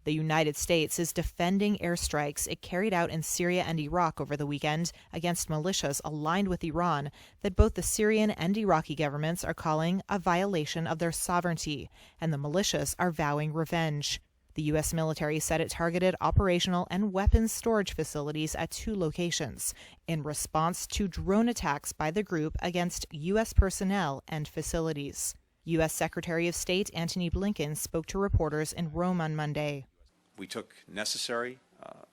The United States is defending airstrikes it carried out in Syria and Iraq over the weekend against militias aligned with Iran that both the Syrian and Iraqi governments are calling a violation of their sovereignty, and the militias are vowing revenge. The U.S. military said it targeted operational and weapons storage facilities at 2 locations in response to drone attacks by the group against U.S. personnel and facilities. U.S. Secretary of State Antony Blinken spoke to reporters in Rome on Monday. We took necessary,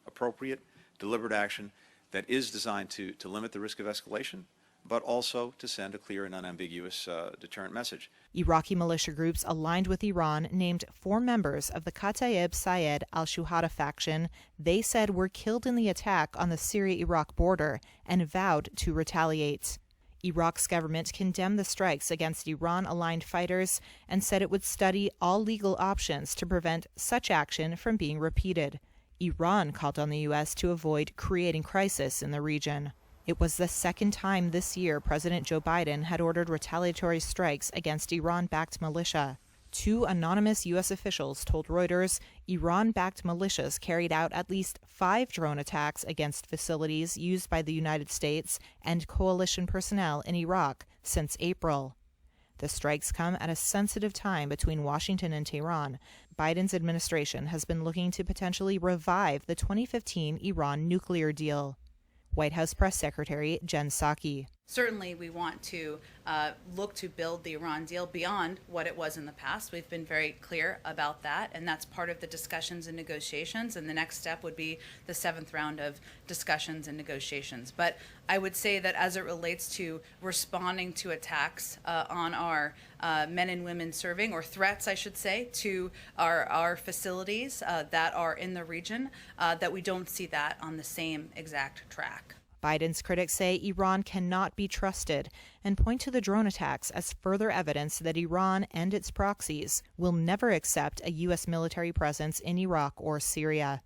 appropriate, deliberate action that is designed to limit the risk of escalation, but also to send a clear and unambiguous deterrent message. Iraqi militia groups aligned with Iran named 4 members of the Kataib Sayed al-Shuhada faction they said were killed in the attack on the Syria-Iraq border and vowed to retaliate. Iraq's government condemned the strikes against Iran-aligned fighters and said it would study all legal options to prevent such action from being repeated. Iran called on the U.S. to avoid creating crisis in the region. It was the second time this year President Joe Biden had ordered retaliatory strikes against Iran-backed militia. 2 anonymous U.S. officials told Reuters Iran-backed militias carried out at least 5 drone attacks against facilities used by the United States and coalition personnel in Iraq since April. The strikes come at a sensitive time between Washington and Tehran. Biden's administration has been looking to potentially revive the 2015 Iran nuclear deal. White House Press Secretary Jen Psaki. Certainly, we want to look to build the Iran deal beyond what it was in the past. We've been very clear about that, and that's part of the discussions and negotiations. And the next step would be the 7th round of discussions and negotiations. But I would say that as it relates to responding to attacks on our men and women serving, or threats, I should say, to our facilities that are in the region, that we don't see that on the same exact track. Biden's critics say Iran cannot be trusted and point to the drone attacks as further evidence that Iran and its proxies will never accept a U.S. military presence in Iraq or Syria.